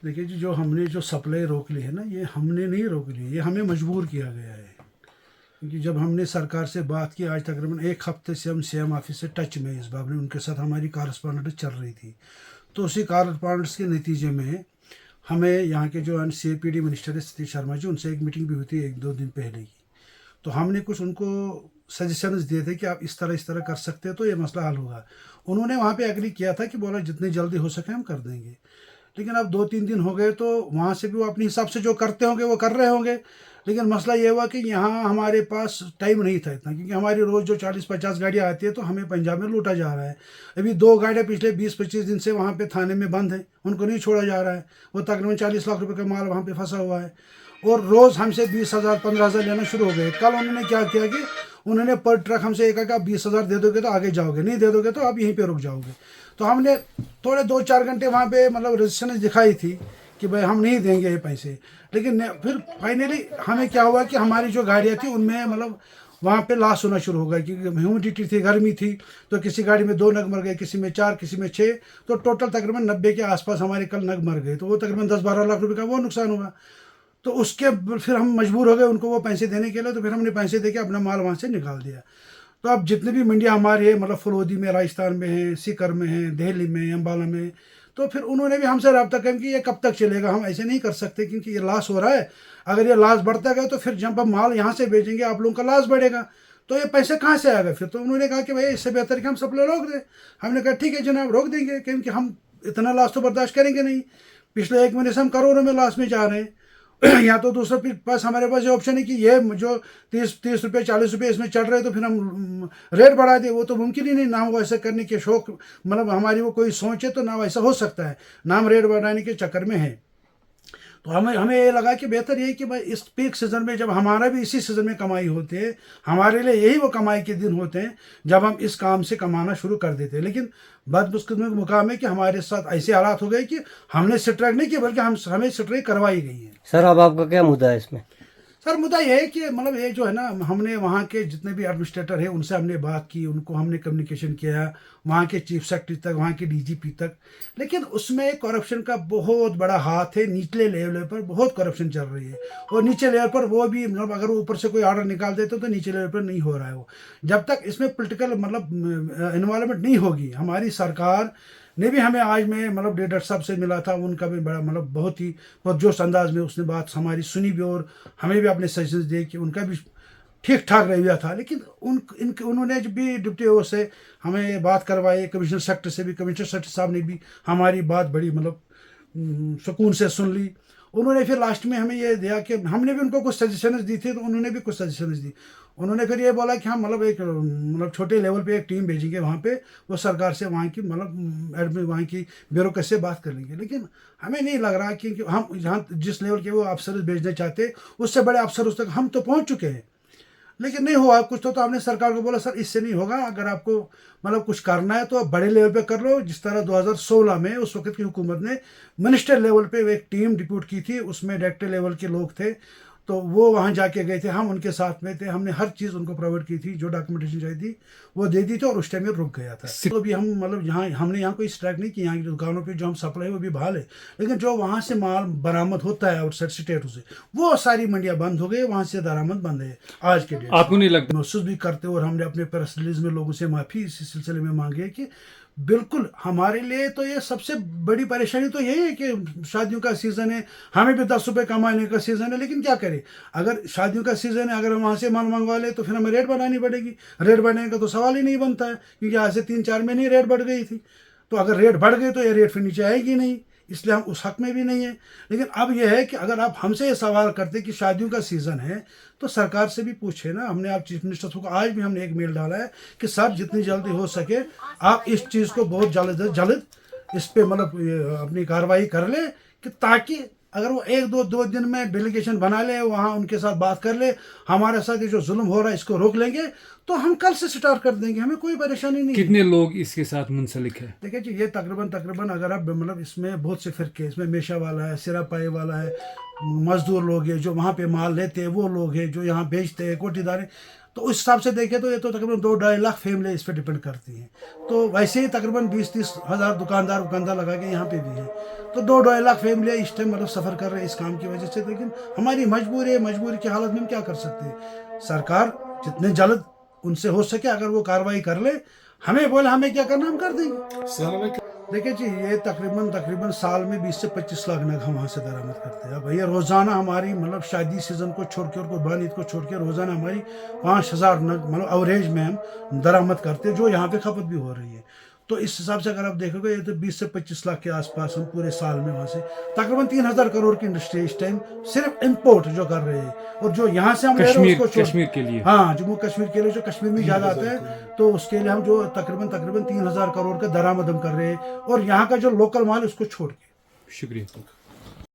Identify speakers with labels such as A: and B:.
A: देखिए जी, जो हमने जो सप्लाई रोक ली है ना, ये हमने नहीं रोक ली, ये हमें मजबूर किया गया है। क्योंकि जब हमने सरकार से बात की, आज तकरीबन एक हफ्ते से हम सीएम ऑफिस से टच में इस बारे में, उनके साथ हमारी कॉरेस्पॉन्डेंस चल रही थी। तो उसी कॉरेस्पॉन्डेंस के नतीजे में हमें यहाँ के जो CAPD मिनिस्टर है सतीश शर्मा जी, उनसे एक मीटिंग भी हुई थी 1-2 दिन पहले की। तो हमने कुछ उनको सजेशंस दिए थे कि आप इस तरह कर सकते हो तो ये मसला हल होगा। उन्होंने वहाँ पे एग्री किया था कि बोला जितनी जल्दी हो सके हम कर देंगे। लेकिन अब 2-3 दिन हो गए तो वहाँ से भी वो अपने हिसाब से जो करते होंगे वो कर रहे होंगे। लेकिन मसला ये हुआ कि यहाँ हमारे पास टाइम नहीं था इतना, क्योंकि हमारी रोज़ जो 40-50 गाड़ियाँ आती है तो हमें पंजाब में लूटा जा रहा है। अभी 2 गाड़ियाँ पिछले 20-25 दिन से वहाँ पे थाने में बंद है, उनको नहीं छोड़ा जा रहा है। वो तकरीबन 40 लाख रुपए का माल वहाँ पे फंसा हुआ है और रोज़ हमसे 20,000 15,000 लेना शुरू हो गए। कल उन्होंने क्या किया कि उन्होंने पर ट्रक हमसे एक कहा, 20,000 दे दोगे तो आगे जाओगे, नहीं दे दोगे तो आप यहीं पे रुक जाओगे। तो हमने थोड़े 2-4 घंटे वहाँ पे मतलब रेजिस्टेंस दिखाई थी कि भाई हम नहीं देंगे ये पैसे। लेकिन फिर फाइनली हमें क्या हुआ कि हमारी जो गाड़ियाँ थी उनमें मतलब वहाँ पे लॉस होना शुरू हो गया, क्योंकि ह्यूमिडिटी थी, गर्मी थी। तो किसी गाड़ी में 2 नग मर गए, किसी में 4, किसी में 6। तो टोटल तकरीबन 90 के आसपास हमारे कल नग मर गए। तो वो तकरीबन 10-12 लाख रुपए का वो नुकसान हुआ। तो उसके फिर हम मजबूर हो गए उनको वो पैसे देने के लिए। तो फिर हमने पैसे दे के अपना माल वहाँ से निकाल दिया। तो अब जितने भी मंडियाँ हमारी है, मतलब फलोदी में, राजस्थान में है, सीकर में है, दिल्ली में, अम्बाला में, तो फिर उन्होंने भी हमसे रब्ता किया कि ये कब तक चलेगा, हम ऐसे नहीं कर सकते क्योंकि ये लॉस हो रहा है। अगर ये लॉस बढ़ता गया तो फिर जब हम माल यहाँ से भेजेंगे आप लोगों का लॉस बढ़ेगा, तो ये पैसे कहाँ से आएगा फिर। तो उन्होंने कहा कि भाई इससे बेहतर कि हम सप्लाई रोक दें। हमने कहा ठीक है जनाब, रोक देंगे, क्योंकि हम इतना लॉस तो बर्दाश्त करेंगे नहीं। पिछले 1 महीने से हम करोड़ों में लॉस में जा रहे हैं। या तो दूसरा पास हमारे पास ये ऑप्शन है कि ये जो 30 रुपये 40 रुपये इसमें चढ़ रहे हैं तो फिर हम रेट बढ़ा दें। वो तो मुमकिन ही नहीं, ना वो ऐसा करने के शौक, मतलब हमारी वो कोई सोच है तो ना वैसा हो सकता है, ना हम रेट बढ़ाने के चक्कर में है। तो हमें हमें ये लगा कि बेहतर यही कि भाई इस पीक सीज़न में, जब हमारा भी इसी सीज़न में कमाई होती है, हमारे लिए यही वो कमाई के दिन होते हैं जब हम इस काम से कमाना शुरू कर देते हैं। लेकिन बदकिस्मती का मुकाम है कि हमारे साथ ऐसे हालात हो गए कि हमने स्ट्राइक नहीं किया, बल्कि हमें स्ट्राइक करवाई गई है।
B: सर अब आपका क्या मुद्दा है इसमें?
A: सर मुद्दा ये है कि मतलब ये जो है ना, हमने वहाँ के जितने भी एडमिनिस्ट्रेटर है उनसे हमने बात की, उनको हमने कम्युनिकेशन किया, वहाँ के चीफ सेक्रेटरी तक, वहाँ के DGP तक। लेकिन उसमें करप्शन का बहुत बड़ा हाथ है, निचले लेवल पर बहुत करप्शन चल रही है। और नीचे लेवल पर वो भी मतलब अगर ऊपर से कोई ऑर्डर निकाल देते तो नीचे लेवल पर नहीं हो रहा है वो। जब तक इसमें पोलिटिकल मतलब इन्वॉल्वमेंट नहीं होगी, हमारी सरकार ने भी हमें आज मैं मतलब डीडर साहब से मिला था, उनका भी बड़ा मतलब बहुत ही पुरजोश अंदाज में उसने बात हमारी सुनी भी और हमें भी अपने सजेशन दिए कि उनका भी ठीक ठाक रवैया था। लेकिन उन्होंने जब भी डिप्टी ओ से हमें बात करवाई, कमिश्नर सेक्रेटरी से भी, कमिश्नर सेक्रेटरी साहब ने भी हमारी बात बड़ी मतलब सुकून से सुन ली। उन्होंने फिर लास्ट में हमें ये दिया कि हमने भी उनको कुछ सजेशंस दी थी तो उन्होंने भी कुछ सजेशंस दी। उन्होंने फिर ये बोला कि हम मतलब एक मतलब छोटे लेवल पे एक टीम भेजेंगे वहाँ पे, वो सरकार से वहाँ की मतलब एडमिन वहाँ की ब्यूरोक्रेसी से बात कर लेंगे। लेकिन हमें नहीं लग रहा कि हम जहाँ जिस लेवल के वो अफसर भेजना चाहते उससे बड़े अफसर उस तक हम तो पहुँच चुके हैं, लेकिन नहीं हुआ कुछ। तो हमने सरकार को बोला सर इससे नहीं होगा, अगर आपको मतलब कुछ करना है तो आप बड़े लेवल पे कर लो। जिस तरह 2016 में उस वक्त की हुकूमत ने मिनिस्टर लेवल पे एक टीम डिप्यूट की थी, उसमें डायरेक्टर लेवल के लोग थे, तो वो वहाँ जाके गए थे, हम उनके साथ में थे, हमने हर चीज़ उनको प्रोवाइड की थी, जो डॉक्यूमेंटेशन चाहिए थी वो दे दी थी और उस टाइम में रुक गया था। तो भी हम मतलब यहाँ हमने यहाँ कोई स्ट्राइक नहीं की, यहाँ की दुकानों पे जो हम सप्लाई वो भी बहाल है। लेकिन जो वहाँ से माल बरामद होता है आउटसाइड स्टेटों से, वो सारी मंडियाँ बंद हो गई, वहाँ से दरामद बंद है आज के डेट।
C: आपको नहीं लगता?
A: महसूस भी करते और हमने अपने प्रेस रिलीज में लोगों से माफ़ी इस सिलसिले में मांगी है कि बिल्कुल हमारे लिए तो ये सबसे बड़ी परेशानी तो यही है कि शादियों का सीज़न है, हमें भी 10 रुपये कमाने का सीज़न है। लेकिन क्या करें, अगर शादियों का सीज़न है, अगर हम वहाँ से माल मंगवा ले तो फिर हमें रेट बढ़ानी पड़ेगी। रेट बढ़ने का तो सवाल ही नहीं बनता है, क्योंकि आज से 3-4 महीने रेट बढ़ गई थी। तो अगर रेट बढ़ गई तो ये रेट फिर नीचे आएगी नहीं, इसलिए हम उस हक में भी नहीं है। लेकिन अब यह है कि अगर आप हमसे ये सवाल करते कि शादियों का सीज़न है तो सरकार से भी पूछे ना। हमने आप चीफ मिनिस्टर को आज भी हमने एक मेल डाला है कि सर जितनी जल्दी हो सके आप इस चीज़ को बहुत जल्द इस पे मतलब अपनी कार्रवाई कर ले, कि ताकि अगर वो 1-2 दिन में डेलीगेशन बना ले, वहाँ उनके साथ बात कर ले, हमारे साथ ये जो जुल्म हो रहा है इसको रोक लेंगे, तो हम कल से स्टार्ट कर देंगे, हमें कोई परेशानी नहीं।
C: कितने लोग इसके साथ मुंसलिक है?
A: देखिए जी, ये तकरीबन अगर आप मतलब इसमें बहुत से फिरके, इसमें मेशा वाला है, सिरापाई वाला है, मजदूर लोग हैं जो वहाँ पे माल लेते हैं, वो लोग हैं जो यहाँ बेचते हैं, कोटीदार हैं, तो उस हिसाब से देखें तो ये तो तकरीबन 2-2.5 लाख फैमिली इस पर डिपेंड करती हैं। तो वैसे ही तकरीबन 20-30 हज़ार दुकानदार लगा के यहाँ पे भी हैं। तो 2-2.5 लाख फैमिली इस टाइम मतलब सफ़र कर रहे हैं इस काम की वजह से। लेकिन हमारी मजबूरी है, मजबूरी की हालत में हम क्या कर सकते हैं। सरकार जितने जल्द उनसे हो सके अगर वो कार्रवाई कर ले, हमें बोले हमें क्या करना हम कर देंगे। देखिए जी, ये तकरीबन साल में 20 से 25 लाख नग हम वहाँ से दरामद करते हैं। अब भैया रोज़ाना हमारी मतलब शादी सीज़न को छोड़ के और कुर्बानी ईद को छोड़ के रोज़ाना हमारी 5,000 नग मतलब एवरेज में हम दरामद करते हैं, जो यहाँ पे खपत भी हो रही है। तो इस हिसाब से अगर आप देखोगे ये तो 20 से 25 लाख के आसपास हम पूरे साल में वहाँ से तकरीबन 3,000 करोड़ की इंडस्ट्री इस टाइम सिर्फ इम्पोर्ट जो कर रहे हैं। और जो यहाँ से हम ले रहे हैं उसको
C: कश्मीर के लिए,
A: हाँ, जम्मू कश्मीर के लिए जो कश्मीर में ज़्यादा आता है, तो उसके लिए हम जो तकरीबन 3,000 करोड़ का दरामद हम कर रहे हैं, और यहाँ का जो लोकल माल उसको छोड़ के।
C: शुक्रिया।